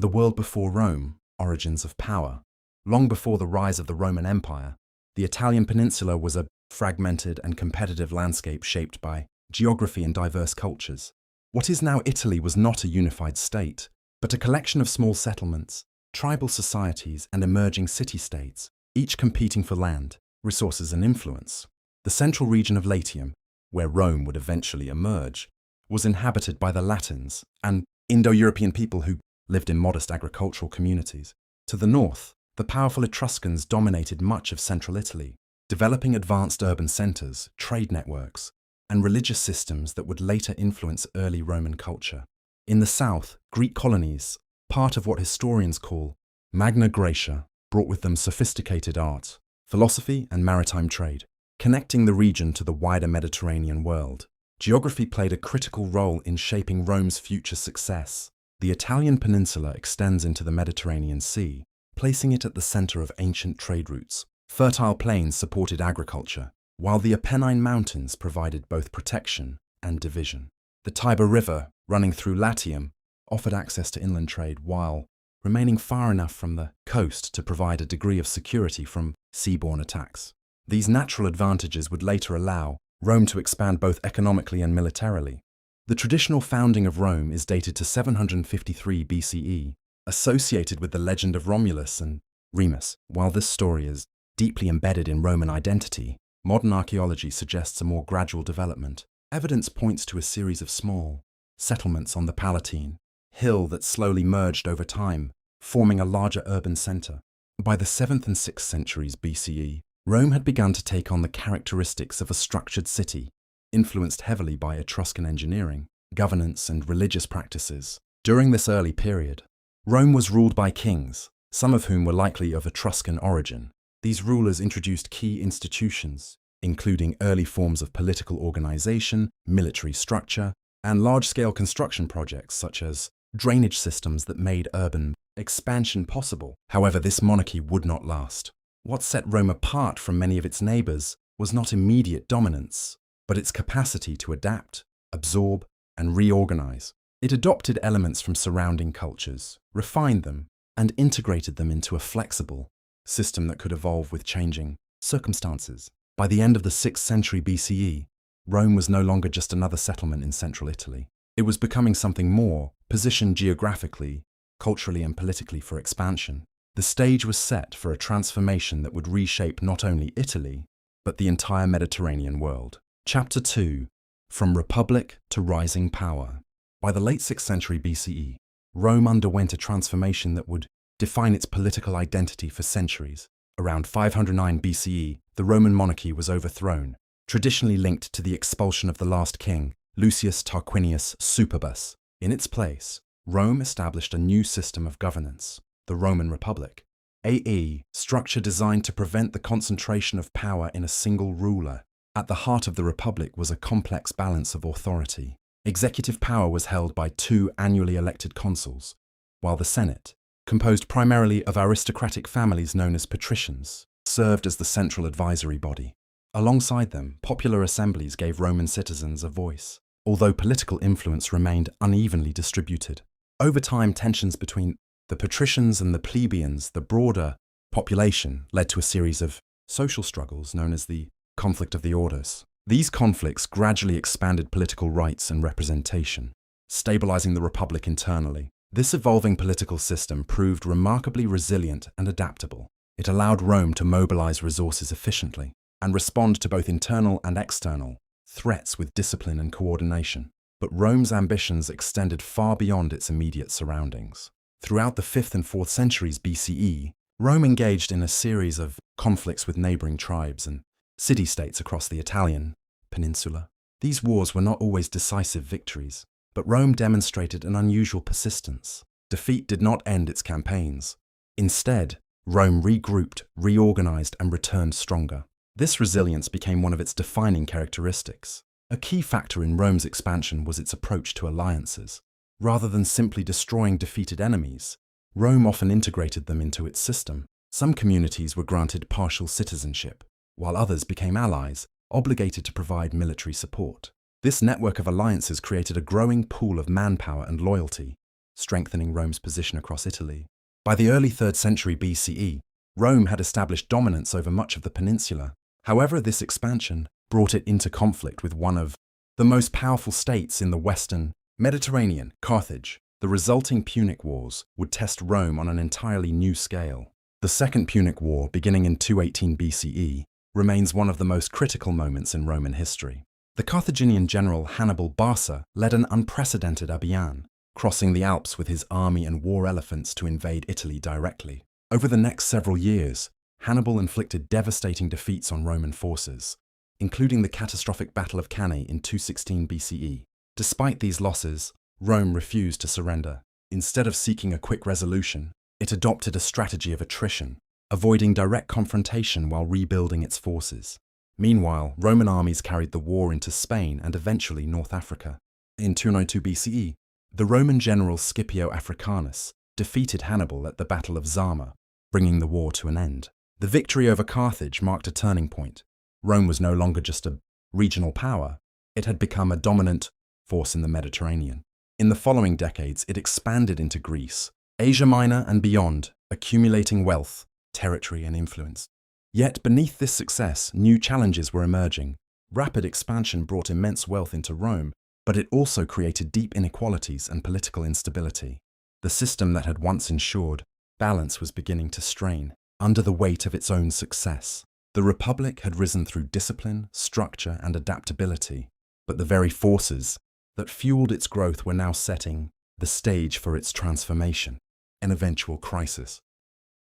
The World Before Rome, Origins of Power. Long before the rise of the Roman Empire, the Italian peninsula was a fragmented and competitive landscape shaped by geography and diverse cultures. What is now Italy was not a unified state, but a collection of small settlements, tribal societies, and emerging city-states, each competing for land, resources, and influence. The central region of Latium, where Rome would eventually emerge, was inhabited by the Latins, an Indo-European people who lived in modest agricultural communities. To the north, the powerful Etruscans dominated much of central Italy, developing advanced urban centers, trade networks, and religious systems that would later influence early Roman culture. In the south, Greek colonies, part of what historians call Magna Graecia, brought with them sophisticated art, philosophy, and maritime trade, connecting the region to the wider Mediterranean world. Geography played a critical role in shaping Rome's future success. The Italian peninsula extends into the Mediterranean Sea, placing it at the center of ancient trade routes. Fertile plains supported agriculture, while the Apennine Mountains provided both protection and division. The Tiber River, running through Latium, offered access to inland trade while remaining far enough from the coast to provide a degree of security from seaborne attacks. These natural advantages would later allow Rome to expand both economically and militarily. The traditional founding of Rome is dated to 753 BCE, associated with the legend of Romulus and Remus. While this story is deeply embedded in Roman identity, modern archaeology suggests a more gradual development. Evidence points to a series of small settlements on the Palatine hill that slowly merged over time, forming a larger urban center. By the 7th and 6th centuries BCE, Rome had begun to take on the characteristics of a structured city, influenced heavily by Etruscan engineering, governance, and religious practices. During this early period, Rome was ruled by kings, some of whom were likely of Etruscan origin. These rulers introduced key institutions, including early forms of political organization, military structure, and large-scale construction projects such as drainage systems that made urban expansion possible. However, this monarchy would not last. What set Rome apart from many of its neighbors was not immediate dominance, but its capacity to adapt, absorb, and reorganize. It adopted elements from surrounding cultures, refined them, and integrated them into a flexible system that could evolve with changing circumstances. By the end of the 6th century BCE, Rome was no longer just another settlement in central Italy. It was becoming something more, positioned geographically, culturally, and politically for expansion. The stage was set for a transformation that would reshape not only Italy, but the entire Mediterranean world. Chapter 2. From Republic to Rising Power. By the late 6th century BCE, Rome underwent a transformation that would define its political identity for centuries. Around 509 BCE, the Roman monarchy was overthrown, traditionally linked to the expulsion of the last king, Lucius Tarquinius Superbus. In its place, Rome established a new system of governance, the Roman Republic, a structure designed to prevent the concentration of power in a single ruler. At the heart of the Republic was a complex balance of authority. Executive power was held by 2 annually elected consuls, while the Senate, composed primarily of aristocratic families known as patricians, served as the central advisory body. Alongside them, popular assemblies gave Roman citizens a voice, although political influence remained unevenly distributed. Over time, tensions between the patricians and the plebeians, the broader population, led to a series of social struggles known as the conflict of the orders. These conflicts gradually expanded political rights and representation, stabilizing the Republic internally. This evolving political system proved remarkably resilient and adaptable. It allowed Rome to mobilize resources efficiently and respond to both internal and external threats with discipline and coordination. But Rome's ambitions extended far beyond its immediate surroundings. Throughout the 5th and 4th centuries BCE, Rome engaged in a series of conflicts with neighboring tribes and city-states across the Italian peninsula. These wars were not always decisive victories, but Rome demonstrated an unusual persistence. Defeat did not end its campaigns. Instead, Rome regrouped, reorganized, and returned stronger. This resilience became one of its defining characteristics. A key factor in Rome's expansion was its approach to alliances. Rather than simply destroying defeated enemies, Rome often integrated them into its system. Some communities were granted partial citizenship, while others became allies, obligated to provide military support. This network of alliances created a growing pool of manpower and loyalty, strengthening Rome's position across Italy. By the early 3rd century BCE, Rome had established dominance over much of the peninsula. However, this expansion brought it into conflict with one of the most powerful states in the western Mediterranean, Carthage. The resulting Punic Wars would test Rome on an entirely new scale. The Second Punic War, beginning in 218 BCE, remains one of the most critical moments in Roman history. The Carthaginian general Hannibal Barca led an unprecedented abiyan, crossing the Alps with his army and war elephants to invade Italy directly. Over the next several years, Hannibal inflicted devastating defeats on Roman forces, including the catastrophic Battle of Cannae in 216 BCE. Despite these losses, Rome refused to surrender. Instead of seeking a quick resolution, it adopted a strategy of attrition, avoiding direct confrontation while rebuilding its forces. Meanwhile, Roman armies carried the war into Spain and eventually North Africa. In 292 BCE, the Roman general Scipio Africanus defeated Hannibal at the Battle of Zama, bringing the war to an end. The victory over Carthage marked a turning point. Rome was no longer just a regional power, it had become a dominant force in the Mediterranean. In the following decades, it expanded into Greece, Asia Minor and beyond, accumulating wealth, territory and influence. Yet beneath this success, new challenges were emerging. Rapid expansion brought immense wealth into Rome, but it also created deep inequalities and political instability. The system that had once ensured balance was beginning to strain under the weight of its own success. The Republic had risen through discipline, structure, and adaptability, but the very forces that fueled its growth were now setting the stage for its transformation, an eventual crisis.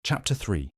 Chapter 3.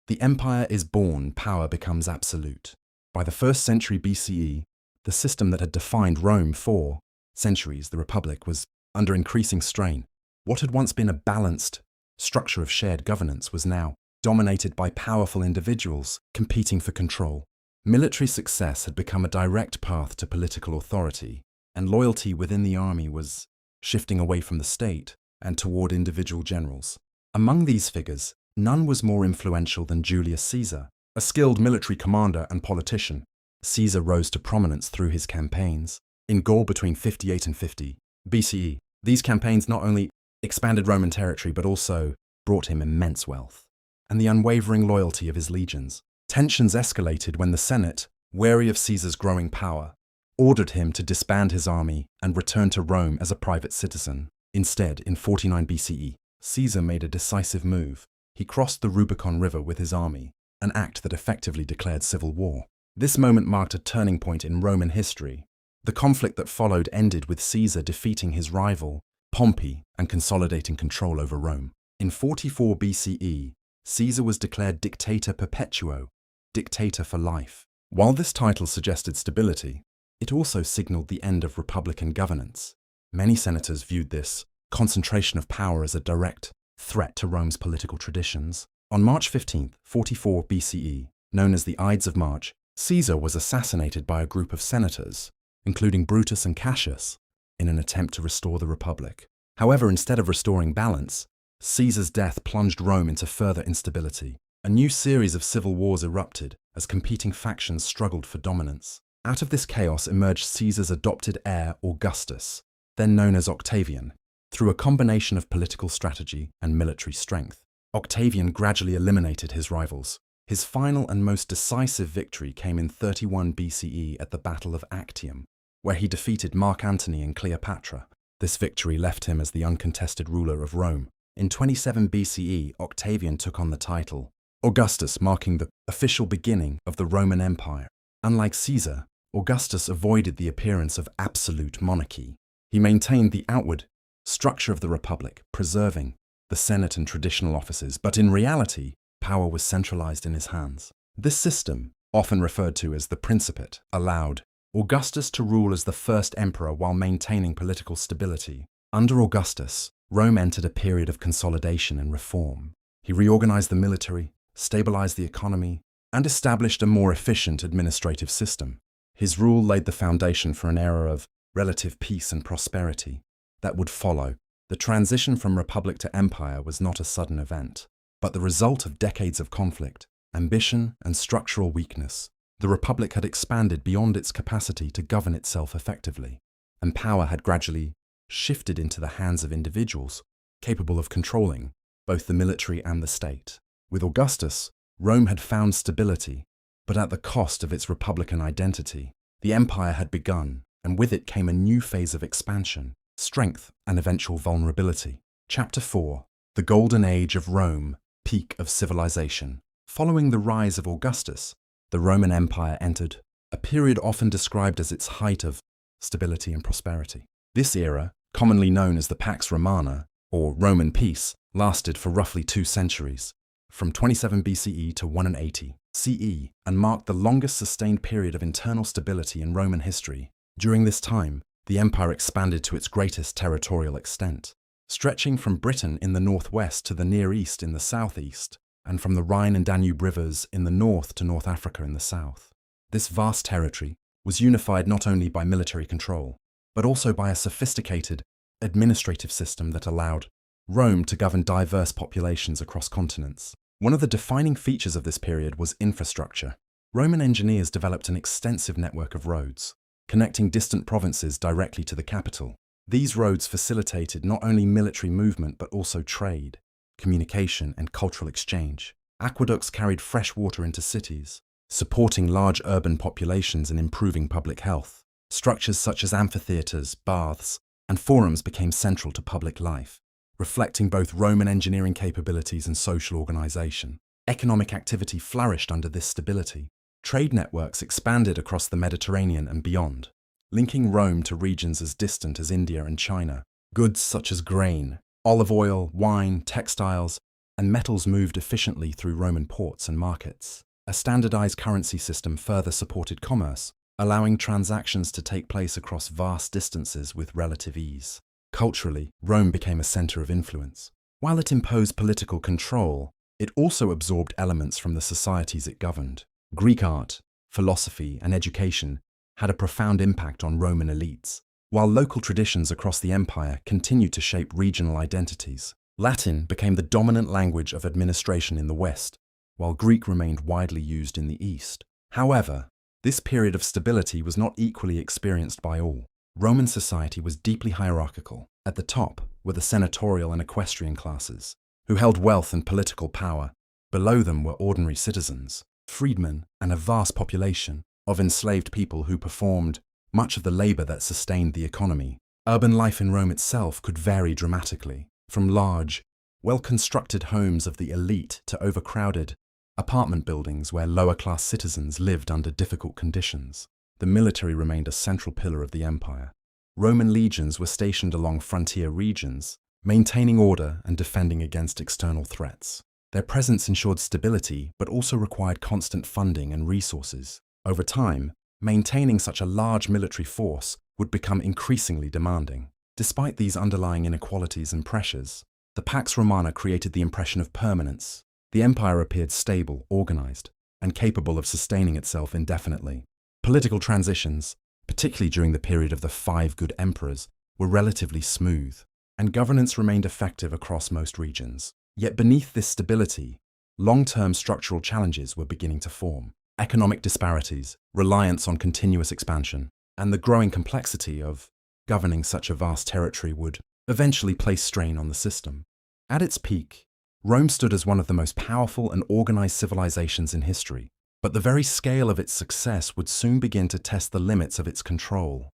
The empire is born, power becomes absolute. By the 1st century BCE, the system that had defined Rome for centuries, the Republic, was under increasing strain. What had once been a balanced structure of shared governance was now dominated by powerful individuals competing for control. Military success had become a direct path to political authority, and loyalty within the army was shifting away from the state and toward individual generals. Among these figures, none was more influential than Julius Caesar, a skilled military commander and politician. Caesar rose to prominence through his campaigns in Gaul between 58 and 50 BCE. These campaigns not only expanded Roman territory but also brought him immense wealth and the unwavering loyalty of his legions. Tensions escalated when the Senate, wary of Caesar's growing power, ordered him to disband his army and return to Rome as a private citizen. Instead, in 49 BCE, Caesar made a decisive move. He crossed the Rubicon River with his army, an act that effectively declared civil war. This moment marked a turning point in Roman history. The conflict that followed ended with Caesar defeating his rival, Pompey, and consolidating control over Rome. In 44 BCE, Caesar was declared dictator perpetuo, dictator for life. While this title suggested stability, it also signaled the end of republican governance. Many senators viewed this concentration of power as a direct threat to Rome's political traditions. On March 15, 44 BCE, known as the Ides of March, Caesar was assassinated by a group of senators, including Brutus and Cassius, in an attempt to restore the Republic. However, instead of restoring balance, Caesar's death plunged Rome into further instability. A new series of civil wars erupted as competing factions struggled for dominance. Out of this chaos emerged Caesar's adopted heir, Augustus, then known as Octavian. Through a combination of political strategy and military strength, Octavian gradually eliminated his rivals. His final and most decisive victory came in 31 BCE at the Battle of Actium, where he defeated Mark Antony and Cleopatra. This victory left him as the uncontested ruler of Rome. In 27 BCE, Octavian took on the title Augustus, marking the official beginning of the Roman Empire. Unlike Caesar, Augustus avoided the appearance of absolute monarchy. He maintained the outward structure of the Republic, preserving the Senate and traditional offices, but in reality, power was centralized in his hands. This system, often referred to as the Principate, allowed Augustus to rule as the first emperor while maintaining political stability. Under Augustus, Rome entered a period of consolidation and reform. He reorganized the military, stabilized the economy, and established a more efficient administrative system. His rule laid the foundation for an era of relative peace and prosperity that would follow. The transition from republic to empire was not a sudden event, but the result of decades of conflict, ambition, and structural weakness. The republic had expanded beyond its capacity to govern itself effectively, and power had gradually shifted into the hands of individuals capable of controlling both the military and the state. With Augustus, Rome had found stability, but at the cost of its republican identity. The empire had begun, and with it came a new phase of expansion, strength, and eventual vulnerability. Chapter 4. The Golden Age of Rome, Peak of Civilization. Following the rise of Augustus, the Roman Empire entered a period often described as its height of stability and prosperity. This era, commonly known as the Pax Romana, or Roman peace, lasted for roughly 2 centuries, from 27 BCE to 180 CE, and marked the longest sustained period of internal stability in Roman history. During this time, the empire expanded to its greatest territorial extent, stretching from Britain in the northwest to the Near East in the southeast, and from the Rhine and Danube rivers in the north to North Africa in the south. This vast territory was unified not only by military control, but also by a sophisticated administrative system that allowed Rome to govern diverse populations across continents. One of the defining features of this period was infrastructure. Roman engineers developed an extensive network of roads, connecting distant provinces directly to the capital. These roads facilitated not only military movement but also trade, communication, and cultural exchange. Aqueducts carried fresh water into cities, supporting large urban populations and improving public health. Structures such as amphitheaters, baths, and forums became central to public life, reflecting both Roman engineering capabilities and social organization. Economic activity flourished under this stability. Trade networks expanded across the Mediterranean and beyond, linking Rome to regions as distant as India and China. Goods such as grain, olive oil, wine, textiles, and metals moved efficiently through Roman ports and markets. A standardized currency system further supported commerce, allowing transactions to take place across vast distances with relative ease. Culturally, Rome became a center of influence. While it imposed political control, it also absorbed elements from the societies it governed. Greek art, philosophy, and education had a profound impact on Roman elites, while local traditions across the empire continued to shape regional identities. Latin became the dominant language of administration in the West, while Greek remained widely used in the East. However, this period of stability was not equally experienced by all. Roman society was deeply hierarchical. At the top were the senatorial and equestrian classes, who held wealth and political power. Below them were ordinary citizens, freedmen, and a vast population of enslaved people who performed much of the labor that sustained the economy. Urban life in Rome itself could vary dramatically, from large, well-constructed homes of the elite to overcrowded apartment buildings where lower-class citizens lived under difficult conditions. The military remained a central pillar of the empire. Roman legions were stationed along frontier regions, maintaining order and defending against external threats. Their presence ensured stability but also required constant funding and resources. Over time, maintaining such a large military force would become increasingly demanding. Despite these underlying inequalities and pressures, the Pax Romana created the impression of permanence. The empire appeared stable, organized, and capable of sustaining itself indefinitely. Political transitions, particularly during the period of the 5 good emperors, were relatively smooth, and governance remained effective across most regions. Yet beneath this stability, long-term structural challenges were beginning to form. Economic disparities, reliance on continuous expansion, and the growing complexity of governing such a vast territory would eventually place strain on the system. At its peak, Rome stood as one of the most powerful and organized civilizations in history, but the very scale of its success would soon begin to test the limits of its control.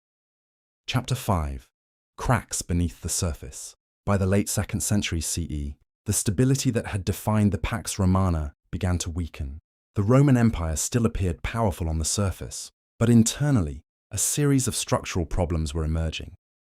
Chapter 5. Cracks beneath the surface. By the late 2nd century CE, the stability that had defined the Pax Romana began to weaken. The Roman Empire still appeared powerful on the surface, but internally, a series of structural problems were emerging.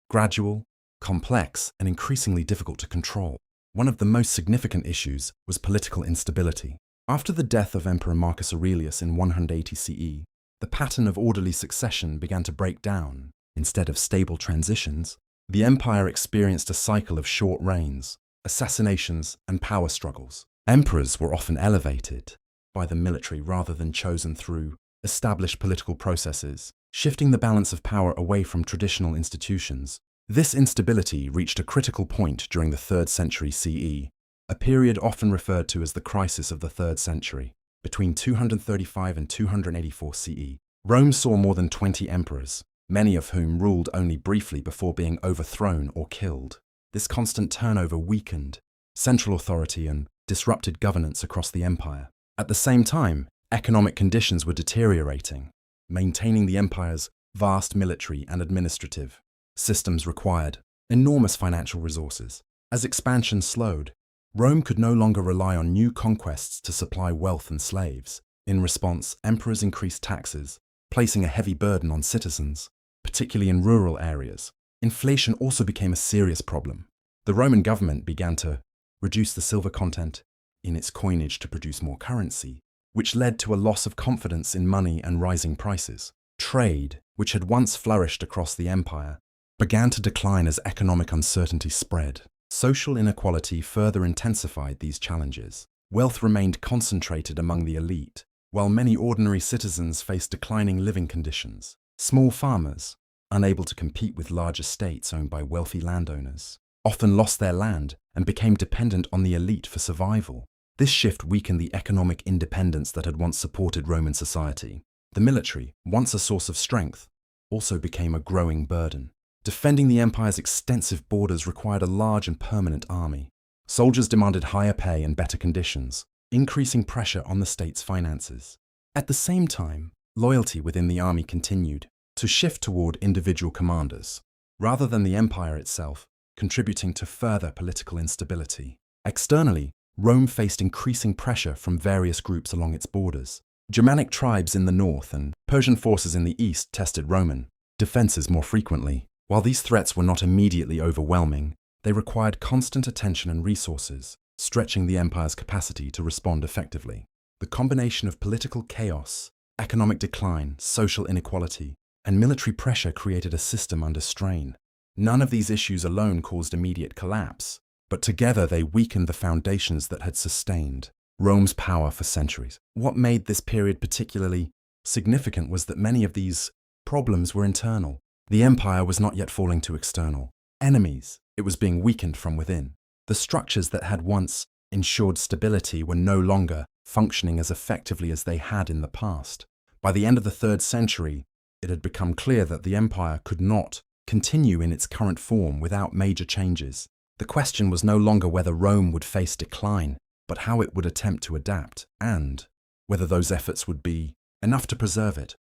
Gradual, complex, and increasingly difficult to control. One of the most significant issues was political instability. After the death of Emperor Marcus Aurelius in 180 CE, the pattern of orderly succession began to break down. Instead of stable transitions, the empire experienced a cycle of short reigns, assassinations, and power struggles. Emperors were often elevated by the military rather than chosen through established political processes, shifting the balance of power away from traditional institutions. This instability reached a critical point during the 3rd century CE, a period often referred to as the crisis of the 3rd century. Between 235 and 284 CE, Rome saw more than 20 emperors, many of whom ruled only briefly before being overthrown or killed. This constant turnover weakened central authority and disrupted governance across the empire. At the same time, economic conditions were deteriorating. Maintaining the empire's vast military and administrative systems required enormous financial resources. As expansion slowed, Rome could no longer rely on new conquests to supply wealth and slaves. In response, emperors increased taxes, placing a heavy burden on citizens, particularly in rural areas. Inflation also became a serious problem. The Roman government began to reduce the silver content in its coinage to produce more currency, which led to a loss of confidence in money and rising prices. Trade, which had once flourished across the empire, began to decline as economic uncertainty spread. Social inequality further intensified these challenges. Wealth remained concentrated among the elite, while many ordinary citizens faced declining living conditions. Small farmers, unable to compete with large estates owned by wealthy landowners, often lost their land and became dependent on the elite for survival. This shift weakened the economic independence that had once supported Roman society. The military, once a source of strength, also became a growing burden. Defending the empire's extensive borders required a large and permanent army. Soldiers demanded higher pay and better conditions, increasing pressure on the state's finances. At the same time, loyalty within the army continued to shift toward individual commanders, rather than the empire itself, contributing to further political instability. Externally, Rome faced increasing pressure from various groups along its borders. Germanic tribes in the north and Persian forces in the east tested Roman defenses more frequently. While these threats were not immediately overwhelming, they required constant attention and resources, stretching the empire's capacity to respond effectively. The combination of political chaos, economic decline, social inequality, and military pressure created a system under strain. None of these issues alone caused immediate collapse, but together they weakened the foundations that had sustained Rome's power for centuries. What made this period particularly significant was that many of these problems were internal. The empire was not yet falling to external enemies. It was being weakened from within. The structures that had once ensured stability were no longer functioning as effectively as they had in the past. By the end of the 3rd century, it had become clear that the empire could not continue in its current form without major changes. The question was no longer whether Rome would face decline, but how it would attempt to adapt, and whether those efforts would be enough to preserve it.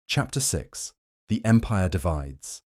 Chapter 6. The Empire Divides.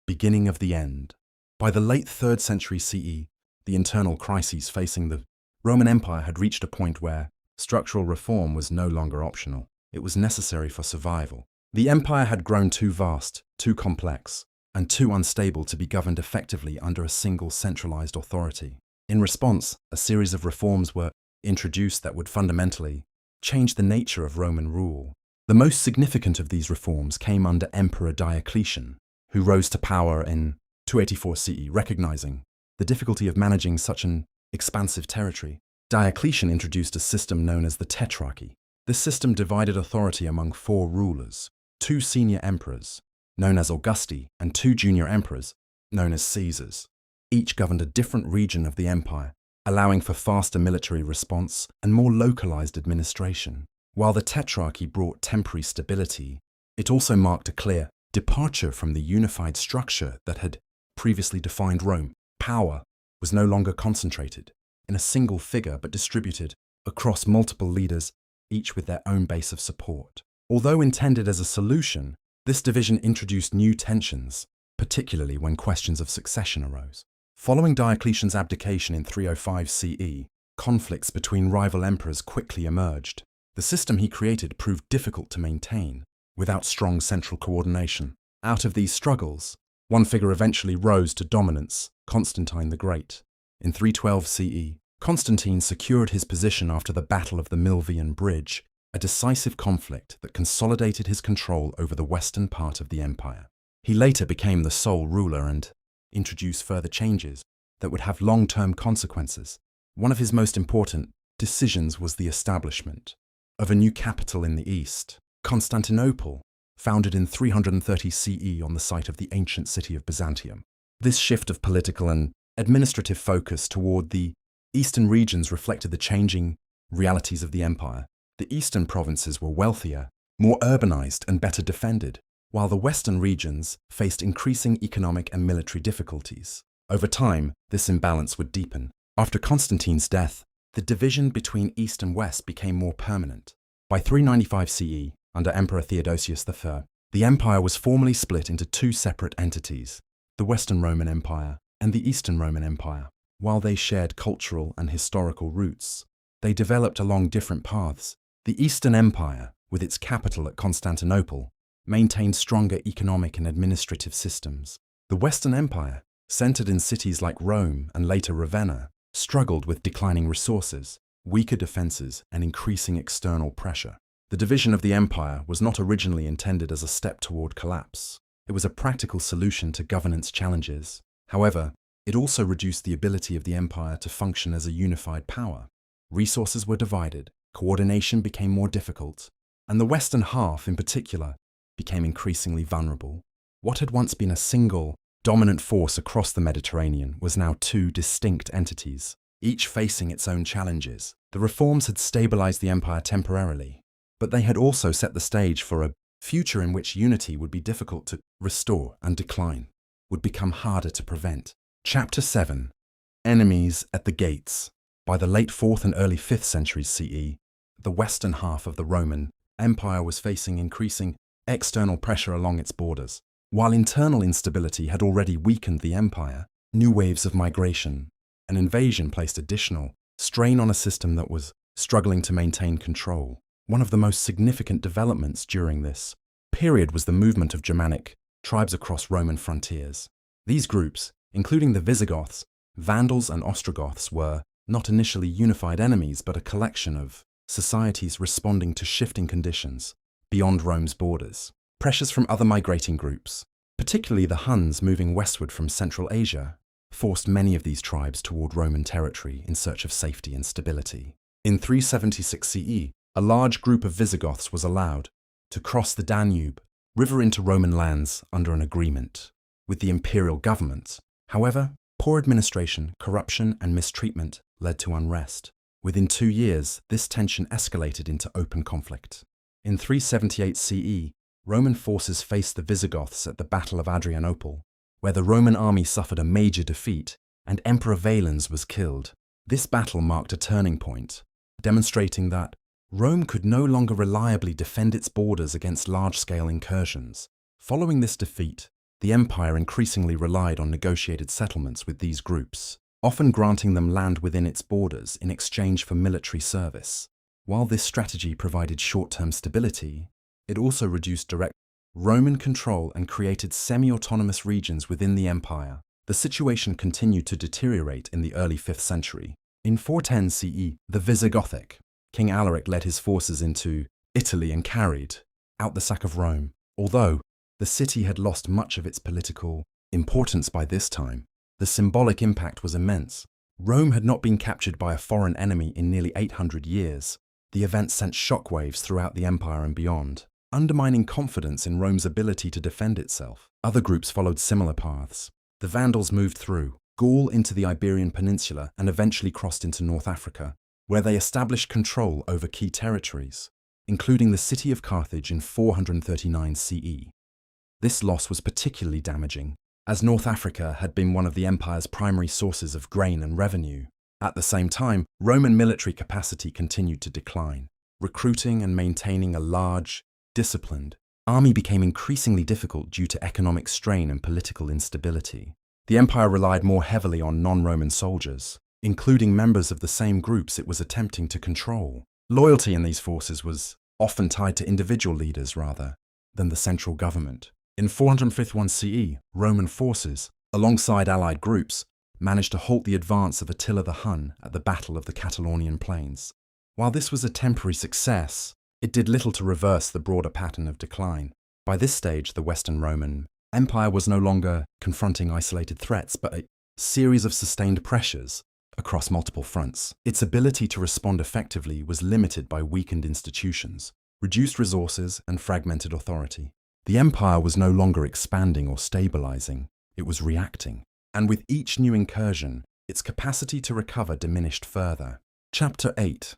Beginning of the End. By the late 3rd century CE, the internal crises facing the Roman Empire had reached a point where structural reform was no longer optional. It was necessary for survival. The empire had grown too vast, too complex, and too unstable to be governed effectively under a single centralized authority. In response, a series of reforms were introduced that would fundamentally change the nature of Roman rule. The most significant of these reforms came under Emperor Diocletian, who rose to power in 284 CE, recognizing the difficulty of managing such an expansive territory. Diocletian introduced a system known as the Tetrarchy. This system divided authority among 4 rulers, 2 senior emperors, known as Augusti, and 2 junior emperors, known as Caesars. Each governed a different region of the empire, allowing for faster military response and more localized administration. While the Tetrarchy brought temporary stability, it also marked a clear departure from the unified structure that had previously defined Rome. Power was no longer concentrated in a single figure but distributed across multiple leaders, each with their own base of support. Although intended as a solution, this division introduced new tensions, particularly when questions of succession arose. Following Diocletian's abdication in 305 CE, conflicts between rival emperors quickly emerged. The system he created proved difficult to maintain without strong central coordination. Out of these struggles, one figure eventually rose to dominance: Constantine the Great. In 312 CE, Constantine secured his position after the Battle of the Milvian Bridge, a decisive conflict that consolidated his control over the western part of the empire. He later became the sole ruler and introduced further changes that would have long-term consequences. One of his most important decisions was the establishment of a new capital in the east, Constantinople, founded in 330 CE on the site of the ancient city of Byzantium. This shift of political and administrative focus toward the eastern regions reflected the changing realities of the empire. The eastern provinces were wealthier, more urbanized, and better defended, while the western regions faced increasing economic and military difficulties. Over time, this imbalance would deepen. After Constantine's death, the division between East and West became more permanent. By 395 CE, under Emperor Theodosius III, the empire was formally split into two separate entities, the Western Roman Empire and the Eastern Roman Empire. While they shared cultural and historical roots, they developed along different paths. The Eastern Empire, with its capital at Constantinople, maintained stronger economic and administrative systems. The Western Empire, centered in cities like Rome and later Ravenna, struggled with declining resources, weaker defenses, and increasing external pressure. The division of the empire was not originally intended as a step toward collapse. It was a practical solution to governance challenges. However, it also reduced the ability of the empire to function as a unified power. Resources were divided, coordination became more difficult, and the western half, in particular, became increasingly vulnerable. What had once been a single, dominant force across the Mediterranean was now two distinct entities, each facing its own challenges. The reforms had stabilized the empire temporarily, but they had also set the stage for a future in which unity would be difficult to restore and decline would become harder to prevent. Chapter 7. Enemies at the Gates. By the late 4th and early 5th centuries CE, the western half of the Roman Empire was facing increasing external pressure along its borders. While internal instability had already weakened the empire, new waves of migration and invasion placed additional strain on a system that was struggling to maintain control. One of the most significant developments during this period was the movement of Germanic tribes across Roman frontiers. These groups, including the Visigoths, Vandals, and Ostrogoths, were not initially unified enemies but a collection of societies responding to shifting conditions beyond Rome's borders. Pressures from other migrating groups, particularly the Huns moving westward from Central Asia, forced many of these tribes toward Roman territory in search of safety and stability. In 376 CE, a large group of Visigoths was allowed to cross the Danube River into Roman lands under an agreement with the imperial government. However, poor administration, corruption, and mistreatment led to unrest. Within 2 years, this tension escalated into open conflict. In 378 CE, Roman forces faced the Visigoths at the Battle of Adrianople, where the Roman army suffered a major defeat and Emperor Valens was killed. This battle marked a turning point, demonstrating that Rome could no longer reliably defend its borders against large-scale incursions. Following this defeat, the empire increasingly relied on negotiated settlements with these groups, often granting them land within its borders in exchange for military service. While this strategy provided short-term stability, it also reduced direct Roman control and created semi-autonomous regions within the empire. The situation continued to deteriorate in the early 5th century. In 410 CE, the Visigothic King Alaric led his forces into Italy and carried out the sack of Rome. Although the city had lost much of its political importance by this time, the symbolic impact was immense. Rome had not been captured by a foreign enemy in nearly 800 years. The event sent shockwaves throughout the empire and beyond, undermining confidence in Rome's ability to defend itself. Other groups followed similar paths. The Vandals moved through Gaul into the Iberian Peninsula and eventually crossed into North Africa, where they established control over key territories, including the city of Carthage in 439 CE. This loss was particularly damaging, as North Africa had been one of the empire's primary sources of grain and revenue. At the same time, Roman military capacity continued to decline. Recruiting and maintaining a large, disciplined army became increasingly difficult due to economic strain and political instability. The empire relied more heavily on non-Roman soldiers, including members of the same groups it was attempting to control. Loyalty in these forces was often tied to individual leaders rather than the central government. In 451 CE, Roman forces, alongside allied groups, managed to halt the advance of Attila the Hun at the Battle of the Catalonian Plains. While this was a temporary success, it did little to reverse the broader pattern of decline. By this stage, the Western Roman Empire was no longer confronting isolated threats, but a series of sustained pressures across multiple fronts. Its ability to respond effectively was limited by weakened institutions, reduced resources, and fragmented authority. The empire was no longer expanding or stabilizing, it was reacting. And with each new incursion, its capacity to recover diminished further. Chapter 8.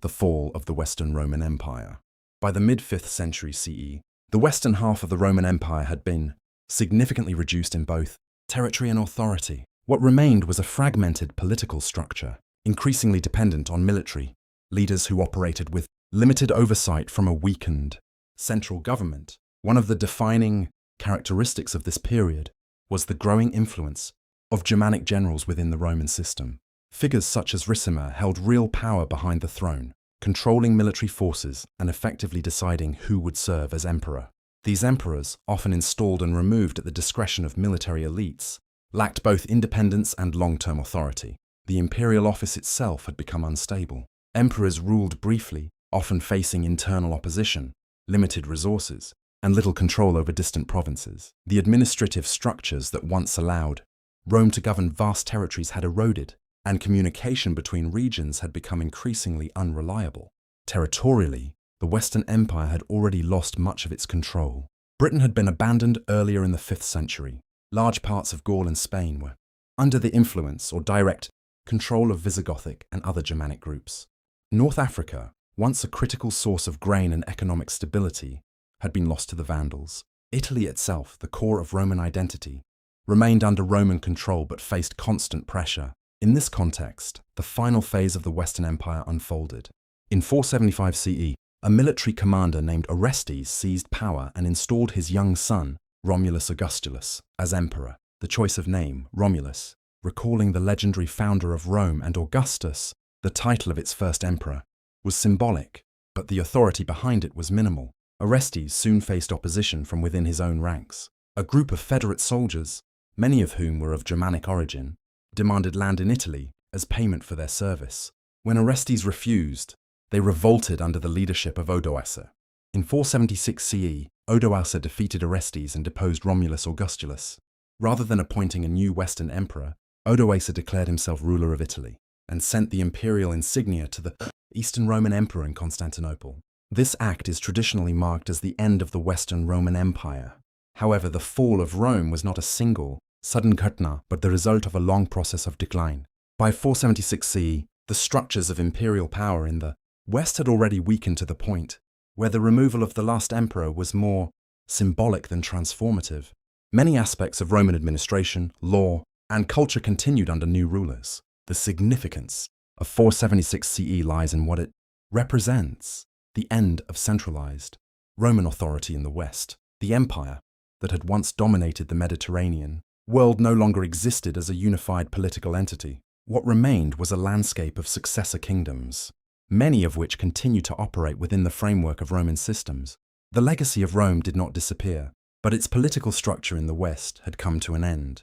The Fall of the Western Roman Empire. By the mid-5th century CE, the western half of the Roman Empire had been significantly reduced in both territory and authority. What remained was a fragmented political structure, increasingly dependent on military leaders who operated with limited oversight from a weakened central government. One of the defining characteristics of this period was the growing influence of Germanic generals within the Roman system. Figures such as Ricimer held real power behind the throne, controlling military forces and effectively deciding who would serve as emperor. These emperors, often installed and removed at the discretion of military elites, lacked both independence and long-term authority. The imperial office itself had become unstable. Emperors ruled briefly, often facing internal opposition, limited resources, and little control over distant provinces. The administrative structures that once allowed Rome to govern vast territories had eroded, and communication between regions had become increasingly unreliable. Territorially, the Western Empire had already lost much of its control. Britain had been abandoned earlier in the 5th century. Large parts of Gaul and Spain were under the influence or direct control of Visigothic and other Germanic groups. North Africa, once a critical source of grain and economic stability, had been lost to the Vandals. Italy itself, the core of Roman identity, remained under Roman control but faced constant pressure. In this context, the final phase of the Western Empire unfolded. In 475 CE, a military commander named Orestes seized power and installed his young son, Romulus Augustulus, as emperor. The choice of name, Romulus, recalling the legendary founder of Rome, and Augustus, the title of its first emperor, was symbolic, but the authority behind it was minimal. Orestes soon faced opposition from within his own ranks. A group of federate soldiers, many of whom were of Germanic origin, demanded land in Italy as payment for their service. When Orestes refused, they revolted under the leadership of Odoacer. In 476 CE, Odoacer defeated Orestes and deposed Romulus Augustulus. Rather than appointing a new Western emperor, Odoacer declared himself ruler of Italy and sent the imperial insignia to the Eastern Roman Emperor in Constantinople. This act is traditionally marked as the end of the Western Roman Empire. However, the fall of Rome was not a single, sudden ghatna, but the result of a long process of decline. By 476 CE, the structures of imperial power in the West had already weakened to the point where the removal of the last emperor was more symbolic than transformative. Many aspects of Roman administration, law, and culture continued under new rulers. The significance of 476 CE lies in what it represents: the end of centralized Roman authority in the West. The empire that had once dominated the Mediterranean world no longer existed as a unified political entity. What remained was a landscape of successor kingdoms, many of which continued to operate within the framework of Roman systems. The legacy of Rome did not disappear, but its political structure in the West had come to an end.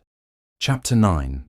Chapter 9.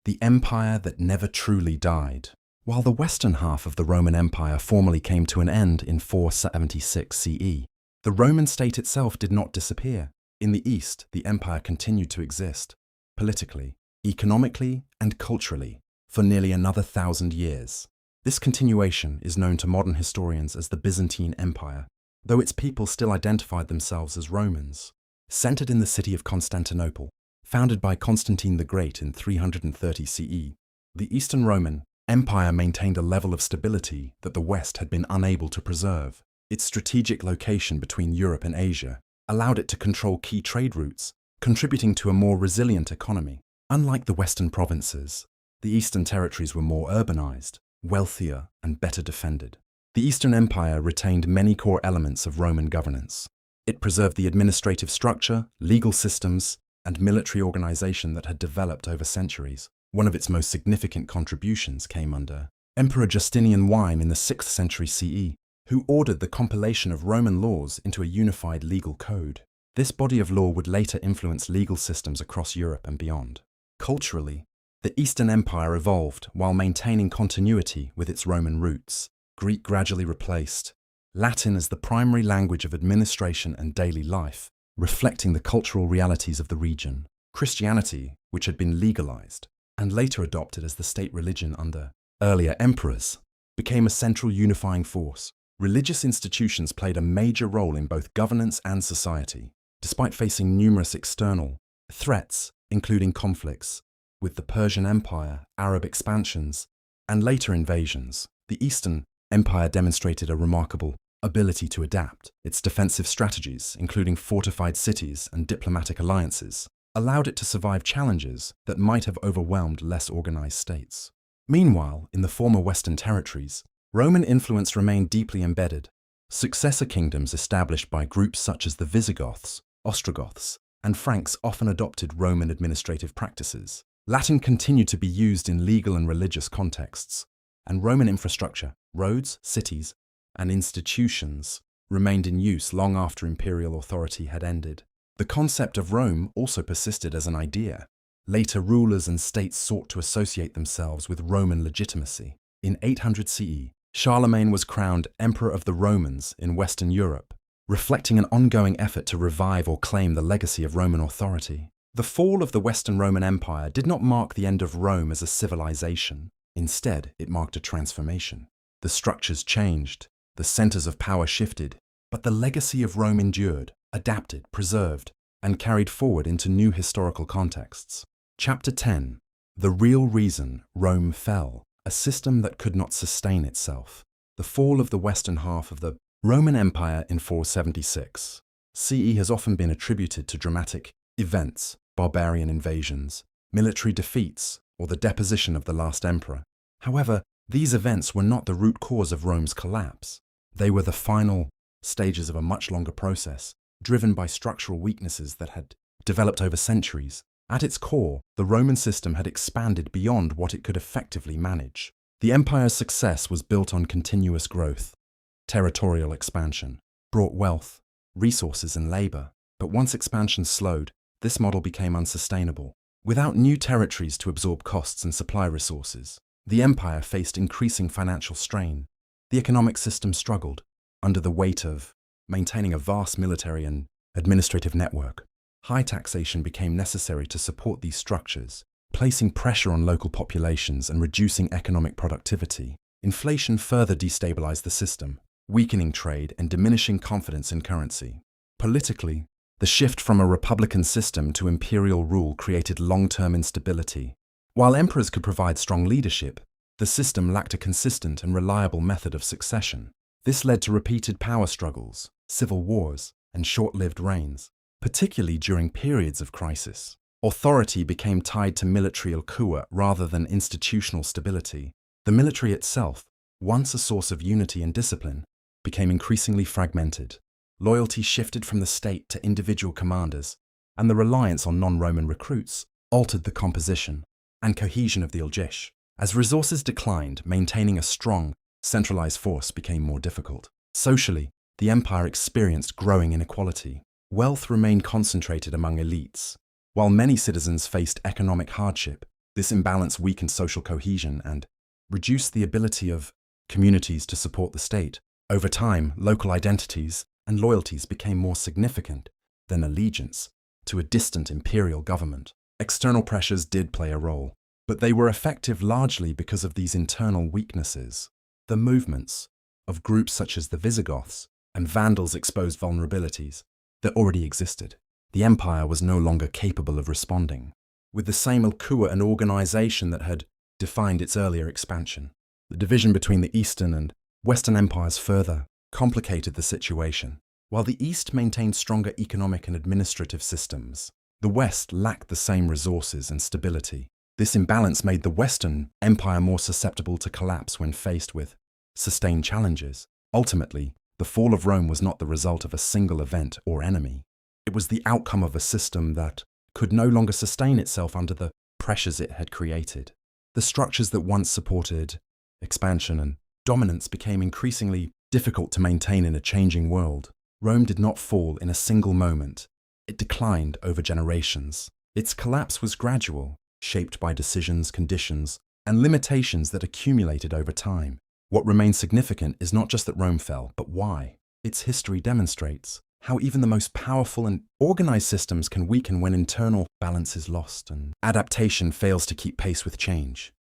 The Empire that Never Truly Died. While the western half of the Roman Empire formally came to an end in 476 CE, the Roman state itself did not disappear. In the East, the empire continued to exist, politically, economically, and culturally, for nearly another 1,000 years. This continuation is known to modern historians as the Byzantine Empire, though its people still identified themselves as Romans. Centered in the city of Constantinople, founded by Constantine the Great in 330 CE, the Eastern Roman Empire maintained a level of stability that the West had been unable to preserve. Its strategic location between Europe and Asia allowed it to control key trade routes, contributing to a more resilient economy. Unlike the Western provinces, the Eastern territories were more urbanized, wealthier, and better defended. The Eastern Empire retained many core elements of Roman governance. It preserved the administrative structure, legal systems, and military organization that had developed over centuries. One of its most significant contributions came under Emperor Justinian I in the 6th century CE, who ordered the compilation of Roman laws into a unified legal code. This body of law would later influence legal systems across Europe and beyond. Culturally, the Eastern Empire evolved while maintaining continuity with its Roman roots. Greek gradually replaced Latin as the primary language of administration and daily life, reflecting the cultural realities of the region. Christianity, which had been legalized and later adopted as the state religion under earlier emperors, became a central unifying force. Religious institutions played a major role in both governance and society. Despite facing numerous external threats, including conflicts with the Persian Empire, Arab expansions, and later invasions, the Eastern Empire demonstrated a remarkable ability to adapt. Its defensive strategies, including fortified cities and diplomatic alliances, allowed it to survive challenges that might have overwhelmed less organized states. Meanwhile, in the former Western territories, Roman influence remained deeply embedded. Successor kingdoms established by groups such as the Visigoths, Ostrogoths, and Franks often adopted Roman administrative practices. Latin continued to be used in legal and religious contexts, and Roman infrastructure, roads, cities, and institutions remained in use long after imperial authority had ended. The concept of Rome also persisted as an idea. Later rulers and states sought to associate themselves with Roman legitimacy. In 800 CE, Charlemagne was crowned Emperor of the Romans in Western Europe, reflecting an ongoing effort to revive or claim the legacy of Roman authority. The fall of the Western Roman Empire did not mark the end of Rome as a civilization. Instead, it marked a transformation. The structures changed, the centers of power shifted, but the legacy of Rome endured, adapted, preserved, and carried forward into new historical contexts. Chapter 10. The real reason Rome fell, a system that could not sustain itself. The fall of the western half of the Roman Empire in 476 CE has often been attributed to dramatic events, barbarian invasions, military defeats, or the deposition of the last emperor. However, these events were not the root cause of Rome's collapse. They were the final stages of a much longer process, driven by structural weaknesses that had developed over centuries. At its core, the Roman system had expanded beyond what it could effectively manage. The empire's success was built on continuous growth. Territorial expansion brought wealth, resources, and labor, but once expansion slowed, this model became unsustainable. Without new territories to absorb costs and supply resources, the empire faced increasing financial strain. The economic system struggled under the weight of maintaining a vast military and administrative network. High taxation became necessary to support these structures, placing pressure on local populations and reducing economic productivity. Inflation further destabilized the system, weakening trade and diminishing confidence in currency. Politically, the shift from a republican system to imperial rule created long-term instability. While emperors could provide strong leadership, the system lacked a consistent and reliable method of succession. This led to repeated power struggles, civil wars, and short-lived reigns. Particularly during periods of crisis, authority became tied to military coups rather than institutional stability. The military itself, once a source of unity and discipline, became increasingly fragmented. Loyalty shifted from the state to individual commanders, and the reliance on non-Roman recruits altered the composition and cohesion of the Uljish. As resources declined, maintaining a strong, centralized force became more difficult. Socially, the empire experienced growing inequality. Wealth remained concentrated among elites. While many citizens faced economic hardship, this imbalance weakened social cohesion and reduced the ability of communities to support the state. Over time, local identities and loyalties became more significant than allegiance to a distant imperial government. External pressures did play a role, but they were effective largely because of these internal weaknesses. The movements of groups such as the Visigoths and Vandals exposed vulnerabilities that already existed. The empire was no longer capable of responding with the same coups and organization that had defined its earlier expansion. The division between the Eastern and Western empires further complicated the situation. While the East maintained stronger economic and administrative systems, the West lacked the same resources and stability. This imbalance made the Western empire more susceptible to collapse when faced with sustained challenges. Ultimately, the fall of Rome was not the result of a single event or enemy. It was the outcome of a system that could no longer sustain itself under the pressures it had created. The structures that once supported expansion and dominance became increasingly difficult to maintain in a changing world. Rome did not fall in a single moment. It declined over generations. Its collapse was gradual, shaped by decisions, conditions, and limitations that accumulated over time. What remains significant is not just that Rome fell, but why. Its history demonstrates how even the most powerful and organized systems can weaken when internal balance is lost and adaptation fails to keep pace with change.